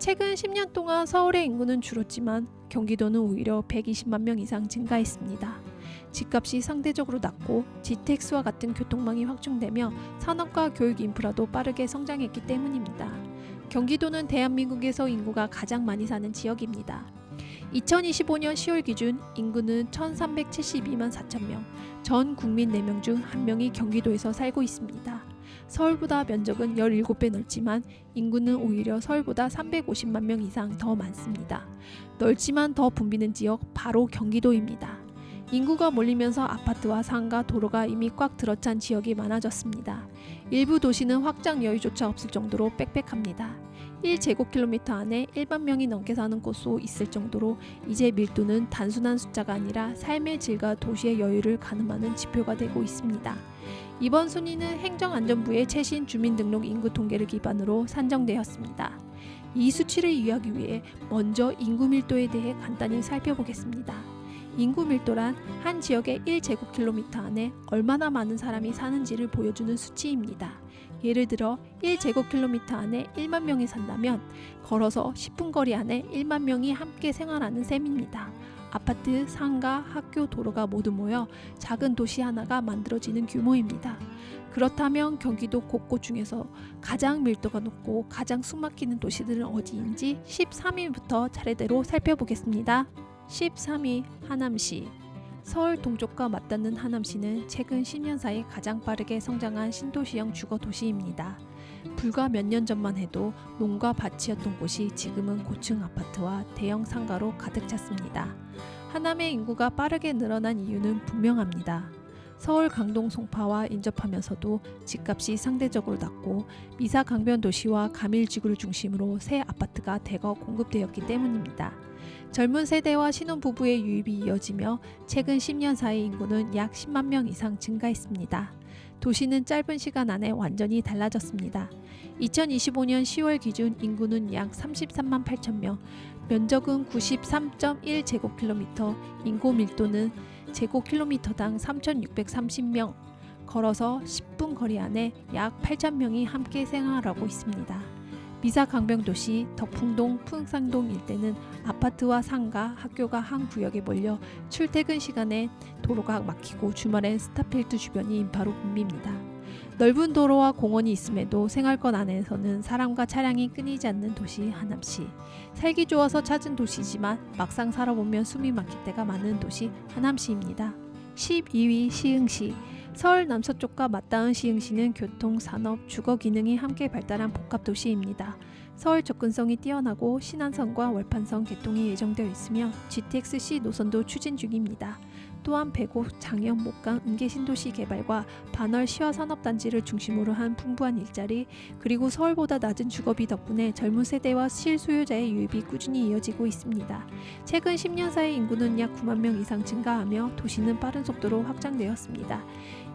최근 10년 동안 서울의 인구는 줄었지만 경기도는 오히려 120만 명 이상 증가했습니다. 집값이 상대적으로 낮고 GTX와 같은 교통망이 확충되며 산업과 교육 인프라도 빠르게 성장했기 때문입니다. 경기도는 대한민국에서 인구가 가장 많이 사는 지역입니다. 2025년 10월 기준 인구는 1372만 4천명, 전 국민 4명 중 1명이 경기도에서 살고 있습니다. 서울보다 면적은 17배 넓지만 인구는 오히려 서울보다 350만 명 이상 더 많습니다. 넓지만 더 붐비는 지역 바로 경기도입니다. 인구가 몰리면서 아파트와 상가, 도로가 이미 꽉 들어찬 지역이 많아졌습니다. 일부 도시는 확장 여유조차 없을 정도로 빽빽합니다. 1제곱킬로미터 안에 1만 명이 넘게 사는 곳도 있을 정도로 이제 밀도는 단순한 숫자가 아니라 삶의 질과 도시의 여유를 가늠하는 지표가 되고 있습니다. 이번 순위는 행정안전부의 최신 주민등록 인구 통계를 기반으로 산정되었습니다. 이 수치를 이해하기 위해 먼저 인구 밀도에 대해 간단히 살펴보겠습니다. 인구 밀도란 한 지역의 1제곱킬로미터 안에 얼마나 많은 사람이 사는지를 보여주는 수치입니다. 예를 들어 1제곱킬로미터 안에 1만 명이 산다면 걸어서 10분 거리 안에 1만 명이 함께 생활하는 셈입니다. 아파트, 상가, 학교, 도로가 모두 모여 작은 도시 하나가 만들어지는 규모입니다. 그렇다면 경기도 곳곳 중에서 가장 밀도가 높고 가장 숨막히는 도시들은 어디인지 13위부터 차례대로 살펴보겠습니다. 13위 하남시. 서울 동쪽과 맞닿는 하남시는 최근 10년 사이 가장 빠르게 성장한 신도시형 주거도시입니다. 불과 몇 년 전만 해도 농가 밭이었던 곳이 지금은 고층 아파트와 대형 상가로 가득 찼습니다. 하남의 인구가 빠르게 늘어난 이유는 분명합니다. 서울 강동 송파와 인접하면서도 집값이 상대적으로 낮고 미사 강변 도시와 가밀지구를 중심으로 새 아파트가 대거 공급되었기 때문입니다. 젊은 세대와 신혼부부의 유입이 이어지며 최근 10년 사이 인구는 약 10만 명 이상 증가했습니다. 도시는 짧은 시간 안에 완전히 달라졌습니다. 2025년 10월 기준 인구는 약 33만 8천 명, 면적은 93.1제곱킬로미터, 인구 밀도는 제곱킬로미터당 3,630명, 걸어서 10분 거리 안에 약 8천 명이 함께 생활하고 있습니다. 미사 강변도시 덕풍동, 풍산동 일대는 아파트와 상가, 학교가 한 구역에 몰려 출퇴근 시간에 도로가 막히고 주말엔 스타필드 주변이 인파로 붐빕니다. 넓은 도로와 공원이 있음에도 생활권 안에서는 사람과 차량이 끊이지 않는 도시 하남시. 살기 좋아서 찾은 도시지만 막상 살아보면 숨이 막힐 때가 많은 도시 하남시입니다. 12위 시흥시. 서울 남서쪽과 맞닿은 시흥시는 교통, 산업, 주거 기능이 함께 발달한 복합도시입니다. 서울 접근성이 뛰어나고 신안선과 월판선 개통이 예정되어 있으며 GTX-C 노선도 추진 중입니다. 또한 배곡, 장영, 목강, 은계 신도시 개발과 반월 시화산업단지를 중심으로 한 풍부한 일자리, 그리고 서울보다 낮은 주거비 덕분에 젊은 세대와 실수요자의 유입이 꾸준히 이어지고 있습니다. 최근 10년 사이 인구는 약 9만 명 이상 증가하며 도시는 빠른 속도로 확장되었습니다.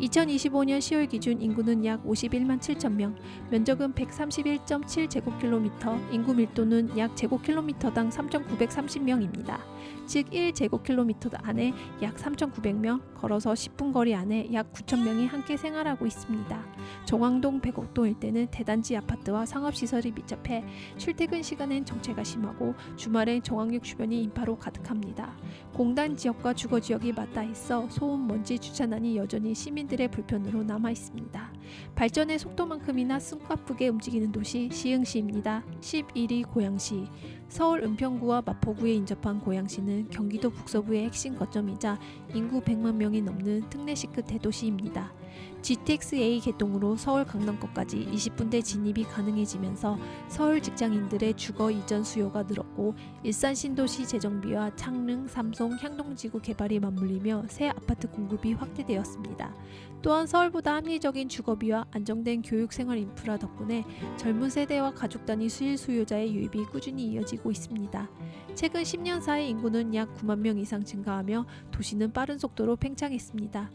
2025년 10월 기준 인구는 약 51만 7천 명, 면적은 131.7제곱킬로미터, 인구 밀도는 약 제곱킬로미터당 3,930명입니다. 즉 1제곱킬로미터 안에 약 3,900명, 걸어서 10분 거리 안에 약 9,000명이 함께 생활하고 있습니다. 정왕동, 백옥동 일대는 대단지 아파트와 상업시설이 밀접해 출퇴근 시간엔 정체가 심하고 주말엔 정왕역 주변이 인파로 가득합니다. 공단 지역과 주거 지역이 맞닿아 있어 소음, 먼지, 주차난이 여전히 시민들의 불편으로 남아 있습니다. 발전의 속도만큼이나 숨가쁘게 움직이는 도시 시흥시입니다. 11위 고양시. 서울 은평구와 마포구에 인접한 고양시는 경기도 북서부의 핵심 거점이자 인구 100만 명이 넘는 특례시크 대도시입니다. GTX-A 개통으로 서울 강남권까지 20분대 진입이 가능해지면서 서울 직장인들의 주거 이전 수요가 늘었고 일산 신도시 재정비와 창릉, 삼송, 향동지구 개발이 맞물리며 새 아파트 공급이 확대되었습니다. 또한 서울보다 합리적인 주거비와 안정된 교육생활 인프라 덕분에 젊은 세대와 가족 단위 실수요자의 유입이 꾸준히 이어지고 있습니다. 최근 10년 사이 인구는 약 9만 명 이상 증가하며 도시는 빠른 속도로 팽창했습니다.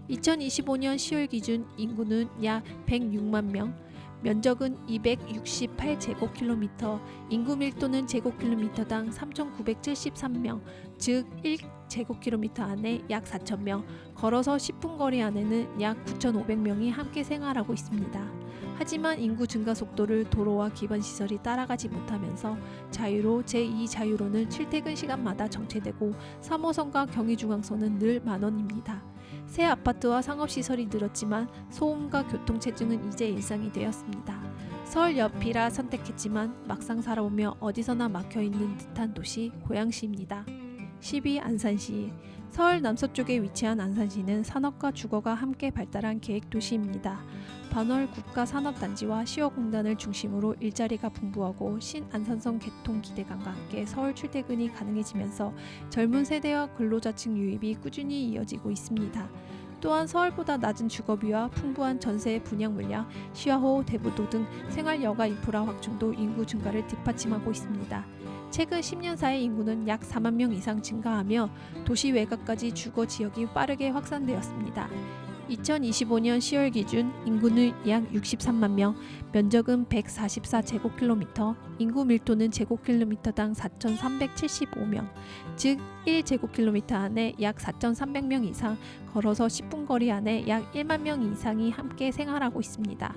2025년 10월 기준 인구는 약 106만 명, 면적은 268제곱킬로미터, 인구 밀도는 제곱킬로미터당 3,973명, 즉 1제곱킬로미터 안에 약 4,000명, 걸어서 10분 거리 안에는 약 9,500명이 함께 생활하고 있습니다. 하지만 인구 증가 속도를 도로와 기반시설이 따라가지 못하면서 자유로 제2자유로는 출퇴근 시간마다 정체되고 3호선과 경의중앙선은 늘 만원입니다. 새 아파트와 상업시설이 늘었지만 소음과 교통체증은 이제 일상이 되었습니다. 서울 옆이라 선택했지만 막상 살아보며 어디서나 막혀있는 듯한 도시 고양시입니다. 10위 안산시. 서울 남서쪽에 위치한 안산시는 산업과 주거가 함께 발달한 계획도시입니다. 반월 국가산업단지와 시어공단을 중심으로 일자리가 풍부하고 신안산선 개통 기대감과 함께 서울 출퇴근이 가능해지면서 젊은 세대와 근로자층 유입이 꾸준히 이어지고 있습니다. 또한 서울보다 낮은 주거비와 풍부한 전세 분양 물량, 시화호, 대부도 등 생활 여가 인프라 확충도 인구 증가를 뒷받침하고 있습니다. 최근 10년 사이 인구는 약 4만 명 이상 증가하며 도시 외곽까지 주거 지역이 빠르게 확산되었습니다. 2025년 10월 기준 인구는 약 63만 명, 면적은 144제곱킬로미터, 인구 밀도는 제곱킬로미터당 4,375명, 즉 1제곱킬로미터 안에 약 4,300명 이상, 걸어서 10분 거리 안에 약 1만 명 이상이 함께 생활하고 있습니다.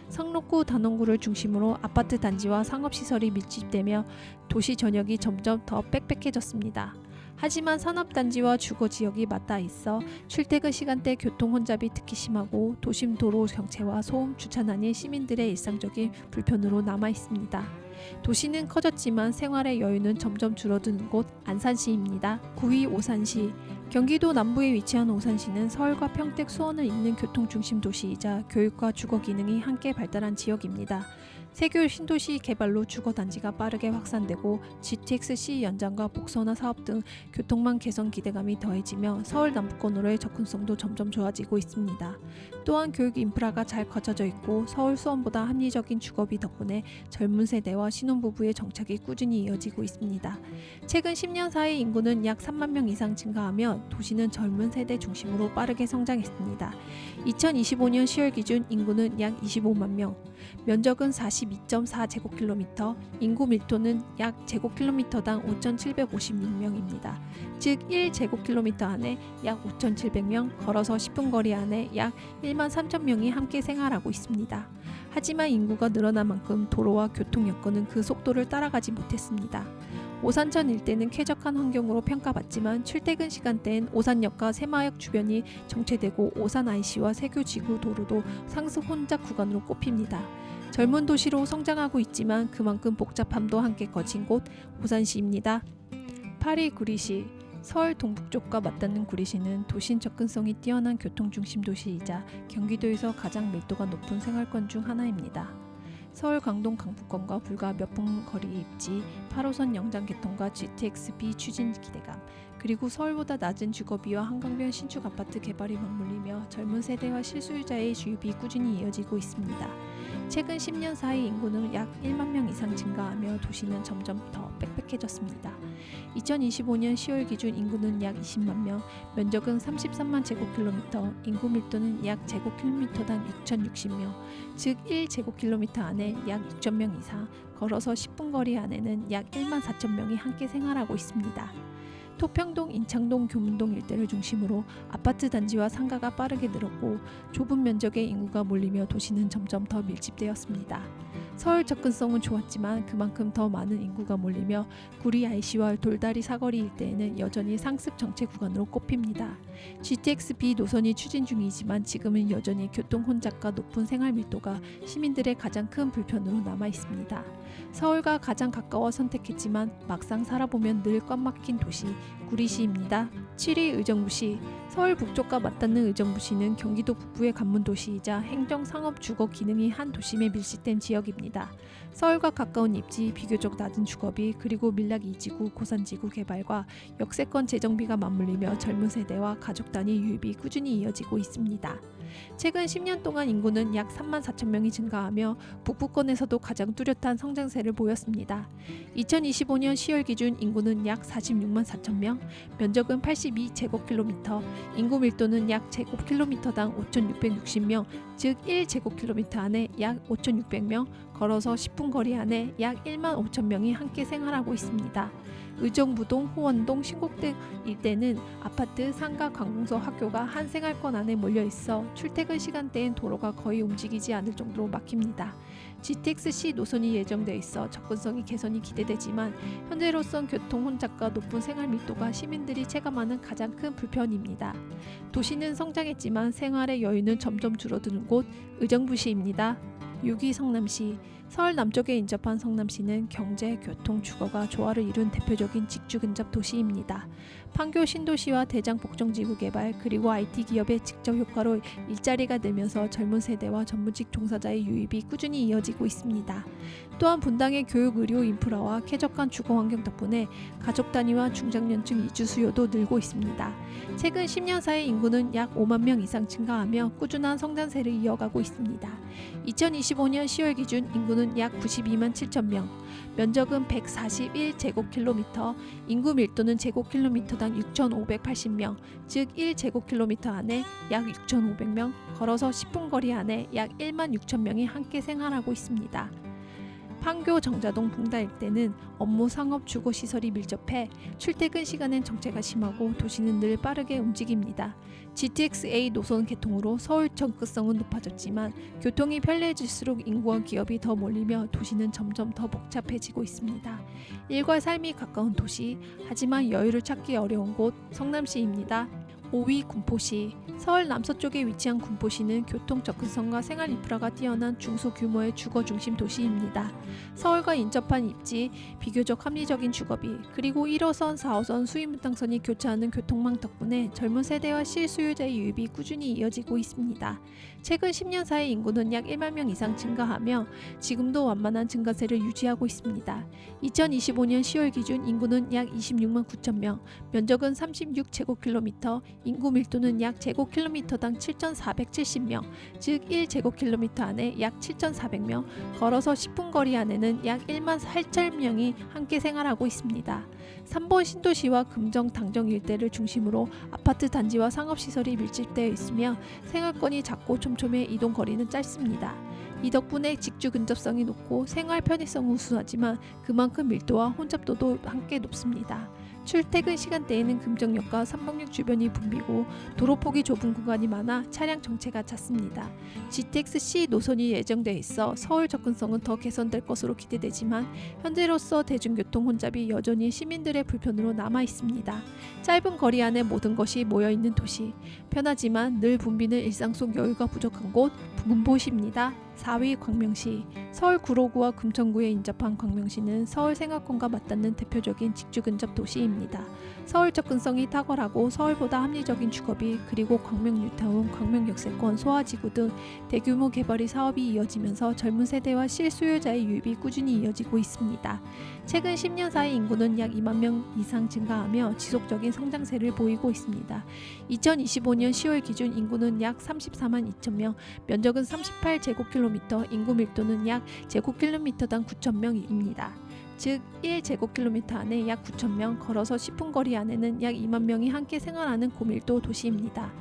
상록구, 단원구를 중심으로 아파트 단지와 상업시설이 밀집되며 도시 전역이 점점 더 빽빽해졌습니다. 하지만 산업단지와 주거지역이 맞닿아 있어 출퇴근 시간대 교통 혼잡이 특히 심하고 도심 도로 경체와 소음 주차난이 시민들의 일상적인 불편으로 남아 있습니다. 도시는 커졌지만 생활의 여유는 점점 줄어드는 곳 안산시입니다. 9위 오산시. 경기도 남부에 위치한 오산시는 서울과 평택, 수원을 잇는 교통중심 도시이자 교육과 주거 기능이 함께 발달한 지역입니다. 세교 신도시 개발로 주거단지가 빠르게 확산되고 GTX-C 연장과 복선화 사업 등 교통망 개선 기대감이 더해지며 서울 남부권으로의 접근성도 점점 좋아지고 있습니다. 또한 교육 인프라가 잘 갖춰져 있고 서울 수원보다 합리적인 주거비 덕분에 젊은 세대와 신혼부부의 정착이 꾸준히 이어지고 있습니다. 최근 10년 사이 인구는 약 3만 명 이상 증가하며 도시는 젊은 세대 중심으로 빠르게 성장했습니다. 2025년 10월 기준 인구는 약 25만 명, 면적은 42.4제곱킬로미터, 인구 밀도는 약 제곱킬로미터당 5,756명입니다. 즉 1제곱킬로미터 안에 약 5,700명, 걸어서 10분 거리 안에 약 1만 3천 명이 함께 생활하고 있습니다. 하지만 인구가 늘어난 만큼 도로와 교통 여건은 그 속도를 따라가지 못했습니다. 오산천 일대는 쾌적한 환경으로 평가받지만 출퇴근 시간대엔 오산역과 새마을역 주변이 정체되고 오산 IC와 세교지구 도로도 상습 혼잡 구간으로 꼽힙니다. 젊은 도시로 성장하고 있지만 그만큼 복잡함도 함께 거친 곳 오산시입니다. 8위 구리시. 서울 동북쪽과 맞닿는 구리시는 도심 접근성이 뛰어난 교통중심 도시이자 경기도에서 가장 밀도가 높은 생활권 중 하나입니다. 서울 강동 강북권과 불과 몇 분 거리 입지, 8호선 영장 개통과 GTX-B 추진 기대감, 그리고 서울보다 낮은 주거비와 한강변 신축 아파트 개발이 맞물리며 젊은 세대와 실수요자의 주입이 꾸준히 이어지고 있습니다. 최근 10년 사이 인구는 약 1만 명 이상 증가하며 도시는 점점 더 빽빽해졌습니다. 2025년 10월 기준 인구는 약 20만 명, 면적은 33만 제곱킬로미터, 인구 밀도는 약 제곱킬로미터당 6,060명, 즉 1제곱킬로미터 안에 약 6,000명 이상, 걸어서 10분 거리 안에는 약 1만 4천 명이 함께 생활하고 있습니다. 토평동, 인창동, 교문동 일대를 중심으로 아파트 단지와 상가가 빠르게 늘었고 좁은 면적의 인구가 몰리며 도시는 점점 더 밀집되었습니다. 서울 접근성은 좋았지만 그만큼 더 많은 인구가 몰리며 구리 IC와 돌다리 사거리 일대에는 여전히 상습 정체 구간으로 꼽힙니다. GTX-B 노선이 추진 중이지만 지금은 여전히 교통 혼잡과 높은 생활 밀도가 시민들의 가장 큰 불편으로 남아 있습니다. 서울과 가장 가까워 선택했지만 막상 살아보면 늘 꽉 막힌 도시 구리시입니다. 7위 의정부시. 서울 북쪽과 맞닿는 의정부시는 경기도 북부의 관문도시이자 행정, 상업, 주거 기능이 한 도심에 밀집된 지역입니다. 서울과 가까운 입지, 비교적 낮은 주거비, 그리고 밀락 이지구, 고산지구 개발과 역세권 재정비가 맞물리며 젊은 세대와 가족 단위 유입이 꾸준히 이어지고 있습니다. 최근 10년 동안 인구는 약 3만 4천 명이 증가하며 북부권에서도 가장 뚜렷한 성장세를 보였습니다. 2025년 10월 기준 인구는 약 46만 4천 명, 면적은 82제곱킬로미터, 인구 밀도는 약 제곱킬로미터당 5,660명, 즉 1제곱킬로미터 안에 약 5,600명, 걸어서 10분 거리 안에 약 1만 5천 명이 함께 생활하고 있습니다. 의정부동, 호원동, 신곡동 일대는 아파트, 상가, 관공서, 학교가 한 생활권 안에 몰려있어 출퇴근 시간대엔 도로가 거의 움직이지 않을 정도로 막힙니다. GTX-C 노선이 예정돼 있어 접근성이 개선이 기대되지만 현재로선 교통 혼잡과 높은 생활 밀도가 시민들이 체감하는 가장 큰 불편입니다. 도시는 성장했지만 생활의 여유는 점점 줄어드는 곳 의정부시입니다. 6위 성남시. 서울 남쪽에 인접한 성남시는 경제, 교통, 주거가 조화를 이룬 대표적인 직주 근접 도시입니다. 판교 신도시와 대장 복정지구 개발 그리고 IT 기업의 직접 효과로 일자리가 늘면서 젊은 세대와 전문직 종사자의 유입이 꾸준히 이어지고 있습니다. 또한 분당의 교육, 의료 인프라와 쾌적한 주거 환경 덕분에 가족 단위와 중장년층 이주 수요도 늘고 있습니다. 최근 10년 사이 인구는 약 5만 명 이상 증가하며 꾸준한 성장세를 이어가고 있습니다. 2025년 10월 기준 인구는 약 92만 7천 명, 면적은 141제곱킬로미터, 인구 밀도는 제곱킬로미터당 6,580명, 즉 1제곱킬로미터 안에 약 6,500명, 걸어서 10분 거리 안에 약 1만 6천 명이 함께 생활하고 있습니다. 판교 정자동 붕다 일대는 업무 상업 주거 시설이 밀접해 출퇴근 시간엔 정체가 심하고 도시는 늘 빠르게 움직입니다. GTX-A 노선 개통으로 서울 접근성은 높아졌지만 교통이 편리해질수록 인구와 기업이 더 몰리며 도시는 점점 더 복잡해지고 있습니다. 일과 삶이 가까운 도시, 하지만 여유를 찾기 어려운 곳 성남시입니다. 5위 군포시. 서울 남서쪽에 위치한 군포시는 교통 접근성과 생활 인프라가 뛰어난 중소규모의 주거 중심 도시입니다. 서울과 인접한 입지, 비교적 합리적인 주거비, 그리고 1호선, 4호선 수입분당선이 교차하는 교통망 덕분에 젊은 세대와 실수요자의 유입이 꾸준히 이어지고 있습니다. 최근 10년 사이 인구는 약 1만 명 이상 증가하며 지금도 완만한 증가세를 유지하고 있습니다. 2025년 10월 기준 인구는 약 26만 9천 명, 면적은 36제곱킬로미터, 인구 밀도는 약 제곱킬로미터당 7,470명, 즉 1제곱킬로미터 안에 약 7,400명, 걸어서 10분 거리 안에는 약 1만 8천 명이 함께 생활하고 있습니다. 3번 신도시와 금정, 당정 일대를 중심으로 아파트 단지와 상업시설이 밀집되어 있으며 생활권이 작고 촘촘해 이동 거리는 짧습니다. 이 덕분에 직주 근접성이 높고 생활 편의성은 우수하지만 그만큼 밀도와 혼잡도도 함께 높습니다. 출퇴근 시간대에는 금정역과 삼봉역 주변이 붐비고 도로폭이 좁은 구간이 많아 차량 정체가 잦습니다. GTX-C 노선이 예정돼 있어 서울 접근성은 더 개선될 것으로 기대되지만 현재로서 대중교통 혼잡이 여전히 시민들의 불편으로 남아 있습니다. 짧은 거리 안에 모든 것이 모여있는 도시, 편하지만 늘 붐비는 일상 속 여유가 부족한 곳 군포시입니다. 4위 광명시. 서울 구로구와 금천구에 인접한 광명시는 서울 생활권과 맞닿는 대표적인 직주 근접 도시입니다. 서울 접근성이 탁월하고 서울보다 합리적인 주거비, 그리고 광명 뉴타운, 광명 역세권, 소화지구 등 대규모 개발이 사업이 이어지면서 젊은 세대와 실수요자의 유입이 꾸준히 이어지고 있습니다. 최근 10년 사이 인구는 약 2만 명 이상 증가하며 지속적인 성장세를 보이고 있습니다. 2025년 10월 기준 인구는 약 34만 2천 명, 면적은 38제곱킬로미터, 인구 밀도는 약 제곱킬로미터당 9천 명입니다. 즉 1제곱킬로미터 안에 약 9,000명, 걸어서 10분 거리 안에는 약 2만 명이 함께 생활하는 고밀도 도시입니다.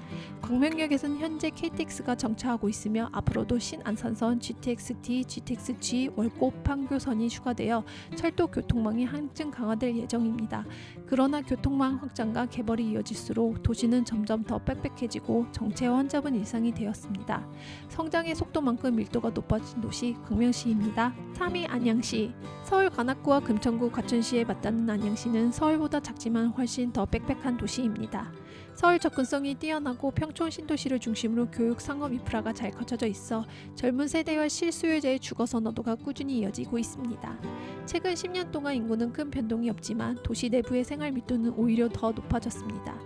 광명역에서는 현재 KTX가 정차하고 있으며 앞으로도 신안산선, GTX-T, GTX-G, 월곡, 판교선이 추가되어 철도 교통망이 한층 강화될 예정입니다. 그러나 교통망 확장과 개발이 이어질수록 도시는 점점 더 빽빽해지고 정체와 혼잡은 일상이 되었습니다. 성장의 속도만큼 밀도가 높아진 도시 광명시입니다. 3위 안양시. 서울 관악 북구와 금천구 과천시에 맞닿는 안양시는 서울보다 작지만 훨씬 더 빽빽한 도시입니다. 서울 접근성이 뛰어나고 평촌 신도시를 중심으로 교육, 상업 인프라가 잘 갖춰져 있어 젊은 세대와 실수요자의 주거 선호도가 꾸준히 이어지고 있습니다. 최근 10년 동안 인구는 큰 변동이 없지만 도시 내부의 생활 밀도는 오히려 더 높아졌습니다.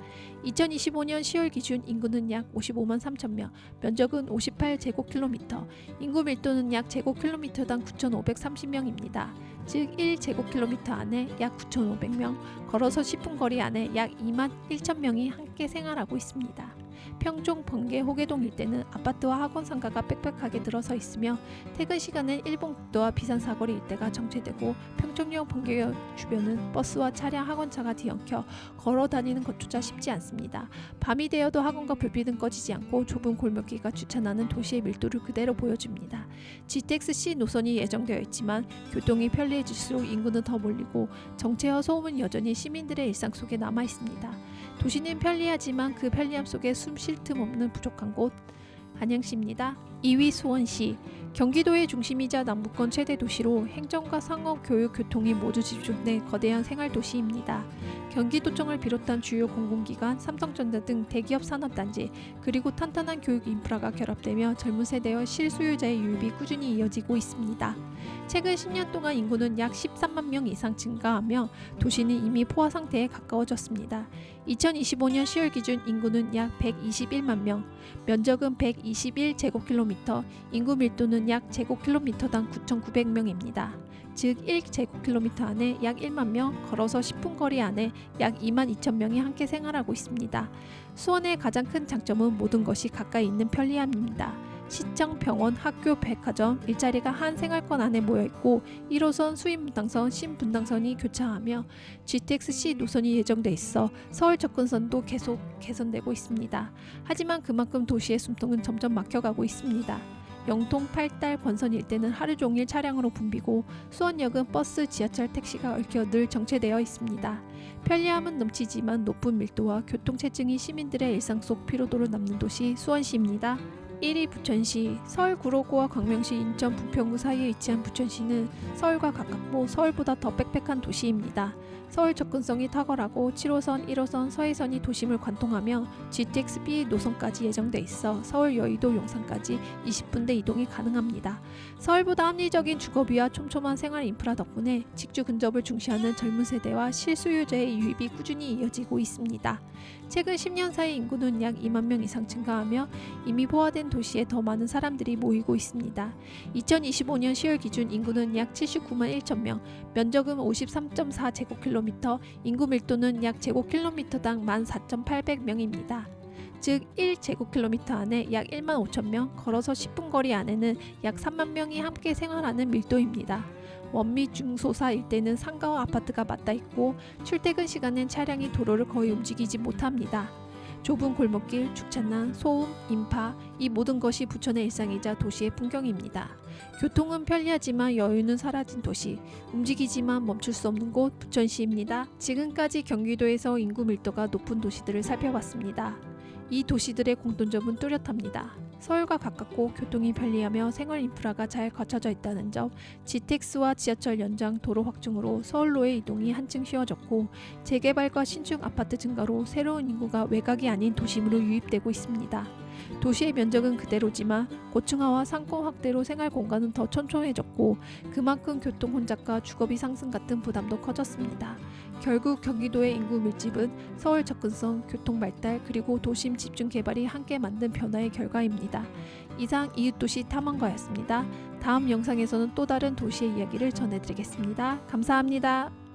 2025년 10월 기준 인구는 약 55만 3천 명, 면적은 58제곱킬로미터, 인구 밀도는 약 제곱킬로미터당 9,530명입니다. 즉 1제곱킬로미터 안에 약 9,500명, 걸어서 10분 거리 안에 약 2만 1천 명이 함께 생활하고 있습니다. 평촌, 번개, 호계동 일대는 아파트와 학원 상가가 빽빽하게 들어서 있으며 퇴근 시간엔 일본국도와 비산 사거리 일대가 정체되고 평촌역, 번개역 주변은 버스와 차량, 학원차가 뒤엉켜 걸어 다니는 것조차 쉽지 않습니다. 밤이 되어도 학원과 불빛은 꺼지지 않고 좁은 골목길과 주차나는 도시의 밀도를 그대로 보여줍니다. GTX-C 노선이 예정되어 있지만 교통이 편리해질수록 인구는 더 몰리고 정체와 소음은 여전히 시민들의 일상 속에 남아 있습니다. 도시는 편리하지만 그 편리함 속에 숨 쉴 틈 없는 부족한 곳, 안양시입니다. 2위 수원시. 경기도의 중심이자 남부권 최대 도시로 행정과 상업, 교육, 교통이 모두 집중된 거대한 생활도시입니다. 경기도청을 비롯한 주요 공공기관, 삼성전자 등 대기업 산업단지, 그리고 탄탄한 교육 인프라가 결합되며 젊은 세대와 실수요자의 유입이 꾸준히 이어지고 있습니다. 최근 10년 동안 인구는 약 13만 명 이상 증가하며 도시는 이미 포화 상태에 가까워졌습니다. 2025년 10월 기준 인구는 약 121만 명, 면적은 121제곱킬로미터, 인구 밀도는 약 제곱킬로미터당 9,900명입니다. 즉 1제곱킬로미터 안에 약 1만 명, 걸어서 10분 거리 안에 약 2만 2천 명이 함께 생활하고 있습니다. 수원의 가장 큰 장점은 모든 것이 가까이 있는 편리함입니다. 시청, 병원, 학교, 백화점, 일자리가 한 생활권 안에 모여있고 1호선, 수인분당선, 신분당선이 교차하며 GTX-C 노선이 예정돼 있어 서울 접근선도 계속 개선되고 있습니다. 하지만 그만큼 도시의 숨통은 점점 막혀가고 있습니다. 영통, 팔달, 권선 일대는 하루 종일 차량으로 붐비고 수원역은 버스, 지하철, 택시가 얽혀 늘 정체되어 있습니다. 편리함은 넘치지만 높은 밀도와 교통체증이 시민들의 일상 속 피로도로 남는 도시 수원시입니다. 1위 부천시. 서울 구로구와 광명시, 인천, 부평구 사이에 위치한 부천시는 서울과 가깝고 서울보다 더 빽빽한 도시입니다. 서울 접근성이 탁월하고 7호선, 1호선, 서해선이 도심을 관통하며 GTX-B 노선까지 예정돼 있어 서울, 여의도, 용산까지 20분대 이동이 가능합니다. 서울보다 합리적인 주거비와 촘촘한 생활 인프라 덕분에 직주 근접을 중시하는 젊은 세대와 실수요자의 유입이 꾸준히 이어지고 있습니다. 최근 10년 사이 인구는 약 2만 명 이상 증가하며 이미 포화된 도시에 더 많은 사람들이 모이고 있습니다. 2025년 10월 기준 인구는 약 79만 1천 명, 면적은 53.4제곱킬로미터, 인구 밀도는 약 제곱킬로미터당 14,800명입니다. 즉 1제곱킬로미터 안에 약 1만 5천 명, 걸어서 10분 거리 안에는 약 3만 명이 함께 생활하는 밀도입니다. 원미 중소사 일대는 상가와 아파트가 맞닿아 있고 출퇴근 시간엔 차량이 도로를 거의 움직이지 못합니다. 좁은 골목길, 주차난, 소음, 인파, 이 모든 것이 부천의 일상이자 도시의 풍경입니다. 교통은 편리하지만 여유는 사라진 도시, 움직이지만 멈출 수 없는 곳 부천시입니다. 지금까지 경기도에서 인구 밀도가 높은 도시들을 살펴봤습니다. 이 도시들의 공통점은 뚜렷합니다. 서울과 가깝고 교통이 편리하며 생활 인프라가 잘 갖춰져 있다는 점, GTX와 지하철 연장, 도로 확충으로 서울로의 이동이 한층 쉬워졌고 재개발과 신축 아파트 증가로 새로운 인구가 외곽이 아닌 도심으로 유입되고 있습니다. 도시의 면적은 그대로지만 고층화와 상권 확대로 생활 공간은 더 촘촘해졌고 그만큼 교통 혼잡과 주거비 상승 같은 부담도 커졌습니다. 결국 경기도의 인구 밀집은 서울 접근성, 교통 발달, 그리고 도심 집중 개발이 함께 만든 변화의 결과입니다. 이상 이웃도시 탐험가였습니다. 다음 영상에서는 또 다른 도시의 이야기를 전해드리겠습니다. 감사합니다.